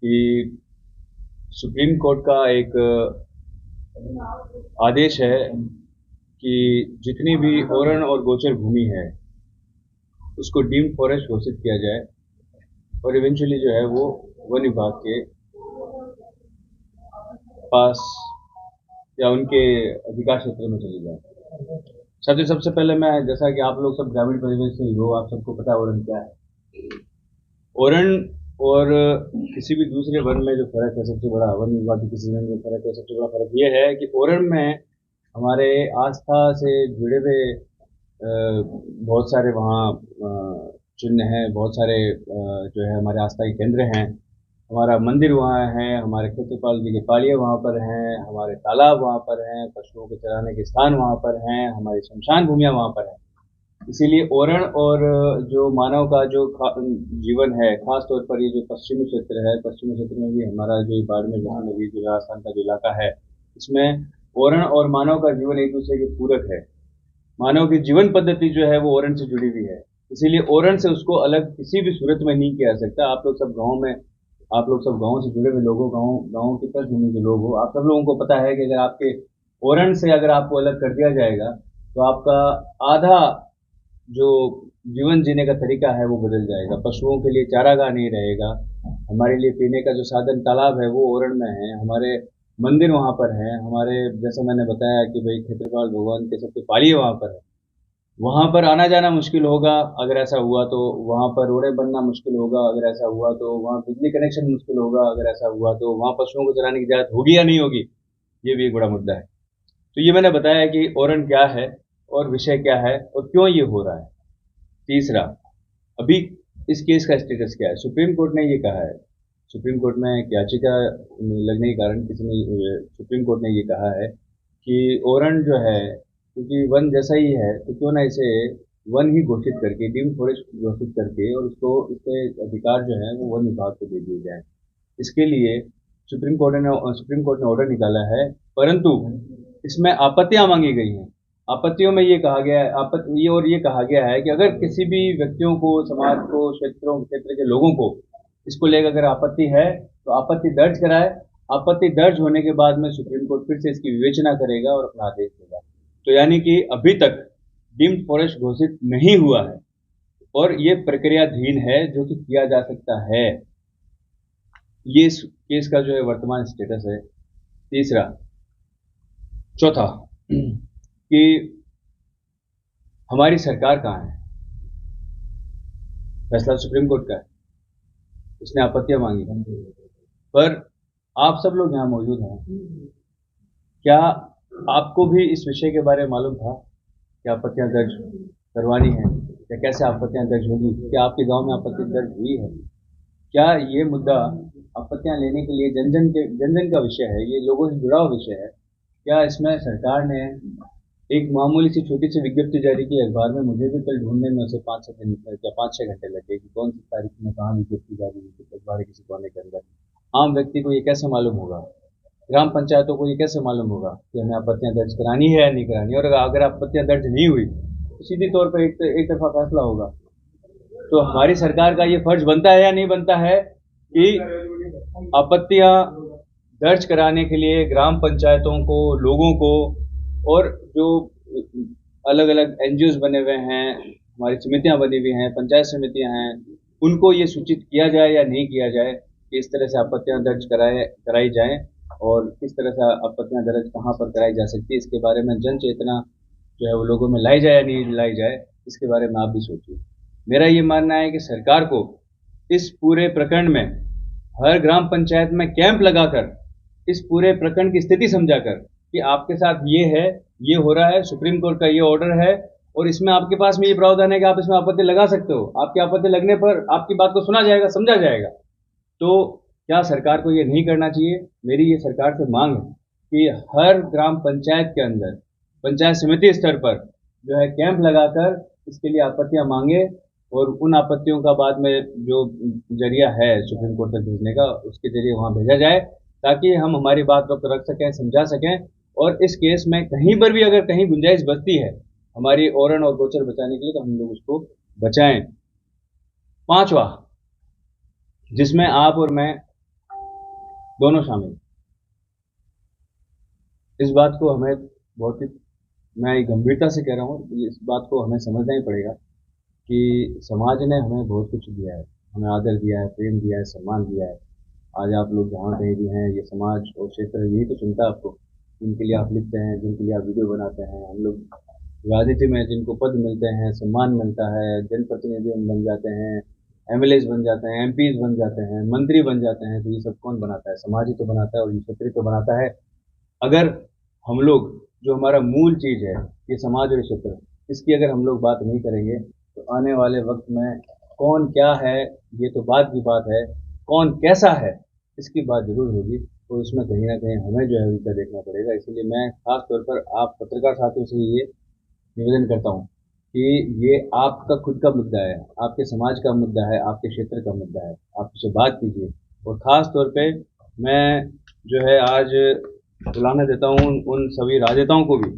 कि supreme court का एक आदेश है कि जितनी भी ओरण और गोचर भूमि है उसको डीम्ड फॉरेस्ट घोषित किया जाए और इवेंचुअली जो है वो वन विभाग के पास या उनके अधिकार क्षेत्र में चली जाए। साथियों, सबसे पहले मैं, जैसा कि आप लोग सब ग्रामीण परिवेश से ही हो, आप सबको पता है ओरण क्या है। ओरण और किसी भी दूसरे वन में जो फर्क है, सबसे बड़ा वन विभाग की किसी वन में फर्क है, सबसे बड़ा फर्क ये है कि ओरण में हमारे आस्था से जुड़े हुए बहुत सारे वहाँ चिन्ह हैं, बहुत सारे जो है हमारे आस्था के केंद्र हैं। हमारा मंदिर वहाँ है, हमारे क्षेत्रपाल जी के पालिये वहाँ पर हैं, हमारे तालाब वहाँ पर हैं, पशुओं के चराने के स्थान वहाँ पर हैं, हमारी शमशान भूमियाँ वहाँ पर हैं। इसीलिए ओरण और जो मानव का जो जीवन है, खास तौर पर ये जो पश्चिमी क्षेत्र है, पश्चिमी क्षेत्र में भी हमारा जो बाड़मेर जहाँ नदी जो राजस्थान का जो इलाका है, इसमें ओरण और मानव का जीवन एक दूसरे के पूरक है। मानव की जीवन पद्धति जो है वो ओरण से जुड़ी हुई है, इसीलिए ओरण से उसको अलग किसी भी सूरत में नहीं किया जा सकता। आप लोग सब गाँव से जुड़े हुए लोगों, गाँव की पृष्ठभूमि के लोग हो, आप सब लोगों को पता है कि अगर आपके ओरण से अगर आपको अलग कर दिया जाएगा तो आपका आधा जो जीवन जीने का तरीका है वो बदल जाएगा। पशुओं के लिए चारागाह नहीं रहेगा, हमारे लिए पीने का जो साधन तालाब है वो ओरण में है, हमारे मंदिर वहाँ पर हैं, हमारे, जैसा मैंने बताया कि भाई क्षेत्रपाल भगवान के सबके पालिये वहाँ पर है, वहाँ पर आना जाना मुश्किल होगा अगर ऐसा हुआ तो, वहाँ पर रोडें बनना मुश्किल होगा अगर ऐसा हुआ तो, वहाँ बिजली कनेक्शन मुश्किल होगा अगर ऐसा हुआ तो, वहाँ पशुओं को चराने की इजाजत होगी या नहीं होगी, ये भी एक बड़ा मुद्दा है। तो ये मैंने बताया कि ओरण क्या है और विषय क्या है और क्यों ये हो रहा है। तीसरा, अभी इस केस का स्टेटस क्या है। सुप्रीम कोर्ट ने ये कहा है, सुप्रीम कोर्ट में एक याचिका लगने के कारण सुप्रीम कोर्ट ने ये कहा है कि ओरण जो है, क्योंकि वन जैसा ही है तो क्यों ना इसे वन ही घोषित करके, डीम्ड फॉरेस्ट घोषित करके, और उसको इसके अधिकार जो है वो वन विभाग को दे दिए जाए। इसके लिए सुप्रीम कोर्ट ने ऑर्डर निकाला है, परंतु इसमें आपत्तियां मांगी गई हैं। आपत्तियों में ये कहा गया है, ये कहा गया है कि अगर किसी भी व्यक्तियों को, समाज को, क्षेत्र के लोगों को इसको लेकर अगर आपत्ति है तो आपत्ति दर्ज कराए। आपत्ति दर्ज होने के बाद में सुप्रीम कोर्ट फिर से इसकी विवेचना करेगा और अपना आदेश देगा। तो यानी कि अभी तक डीम्ड फॉरेस्ट घोषित नहीं हुआ है और ये प्रक्रियाधीन है, जो कि किया जा सकता है। ये इस केस का जो है वर्तमान स्टेटस है। चौथा कि हमारी सरकार कहाँ है। फैसला सुप्रीम कोर्ट का है, उसने आपत्तियां मांगी, पर आप सब लोग यहाँ मौजूद हैं, क्या आपको भी इस विषय के बारे में मालूम था कि आपत्तियां दर्ज करवानी है या कैसे आपत्तियां दर्ज होगी? क्या आपके गांव में आपत्ति दर्ज हुई है? क्या ये मुद्दा आपत्तियां लेने के लिए जन जन का विषय है, ये लोगों से जुड़ा हुआ विषय है? क्या इसमें सरकार ने एक मामूली सी छोटी सी विज्ञप्ति जारी की अखबार में? मुझे भी कल ढूंढने में उसे 5-6 घंटे लगे कि कौन सी तारीख में कहाँ विज्ञप्ति जारी हुई थी अखबार किसी कोने के अंदर। आम व्यक्ति को ये कैसे मालूम होगा, ग्राम पंचायतों को ये कैसे मालूम होगा कि हमें आपत्तियां दर्ज करानी है या नहीं करानी? और अगर आपत्तियां दर्ज नहीं हुई तो सीधी तौर पर एक तरफा फैसला होगा। तो हमारी सरकार का ये फर्ज बनता है या नहीं बनता है कि आपत्तियां दर्ज कराने के लिए ग्राम पंचायतों को, लोगों को, और जो अलग अलग एनजीओज बने हुए हैं, हमारी समितियां बनी हुई हैं, पंचायत समितियां हैं, उनको ये सूचित किया जाए या नहीं किया जाए कि इस तरह से आपत्तियां दर्ज कराई जाएं और किस तरह से आपत्तियां दर्ज कहाँ पर कराई जा सकती है, इसके बारे में जन चेतना जो है वो लोगों में लाई जाए या नहीं लाई जाए, इसके बारे में आप भी सोचिए। मेरा ये मानना है कि सरकार को इस पूरे प्रकरण में हर ग्राम पंचायत में कैंप लगाकर इस पूरे प्रकरण की स्थिति समझाकर कि आपके साथ ये है, ये हो रहा है, सुप्रीम कोर्ट का ये ऑर्डर है और इसमें आपके पास में ये प्रावधान है कि आप इसमें आपत्ति लगा सकते हो, आपकी आपत्ति लगने पर आपकी बात को सुना जाएगा, समझा जाएगा। तो क्या सरकार को ये नहीं करना चाहिए? मेरी ये सरकार से मांग है कि हर ग्राम पंचायत के अंदर, पंचायत समिति स्तर पर जो है कैंप लगाकर इसके लिए आपत्तियां मांगे और उन आपत्तियों का बाद में जो जरिया है सुप्रीम कोर्ट तक भेजने का, उसके जरिए वहां भेजा जाए ताकि हम हमारी बात वक्त रख सकें, समझा सकें। और इस केस में कहीं पर भी अगर कहीं गुंजाइश बचती है हमारी ओरण और गोचर बचाने के लिए तो हम लोग उसको बचाएं। पांचवा, जिसमें आप और मैं दोनों शामिल। इस बात को हमें बहुत ही, मैं गंभीरता से कह रहा हूँ, इस बात को हमें समझना ही पड़ेगा कि समाज ने हमें बहुत कुछ दिया है, हमें आदर दिया है, प्रेम दिया है, सम्मान दिया है। आज आप लोग जहाँ कहीं भी हैं, ये समाज और क्षेत्र यही तो सुनता है आपको, जिनके लिए आप लिखते हैं, जिनके लिए आप वीडियो बनाते हैं। हम लोग राजनीति में जिनको पद मिलते हैं, सम्मान मिलता है, जनप्रतिनिधि हम बन जाते हैं, एमएलए बन जाते हैं, एमपीज बन जाते हैं, मंत्री बन जाते हैं, तो ये सब कौन बनाता है? समाज ही तो बनाता है, और ये क्षेत्र ही तो बनाता है। अगर हम लोग, जो हमारा मूल चीज है, ये समाज और क्षेत्र, इसकी अगर हम लोग बात नहीं करेंगे, तो आने वाले वक्त में कौन क्या है, ये तो बात की बात है, कौन कैसा है इसकी बात जरूर होगी। तो इसमें कहीं ना कहीं हमें जो है उनका देखना पड़ेगा। इसलिए मैं खास तौर पर आप पत्रकार साथियों से ये निवेदन करता हूँ कि ये आपका खुद का मुद्दा है, आपके समाज का मुद्दा है, आपके क्षेत्र का मुद्दा है, आप उससे बात कीजिए। और खास तौर पे मैं जो है आज बुलाने देता हूँ उन सभी राजनेताओं को भी,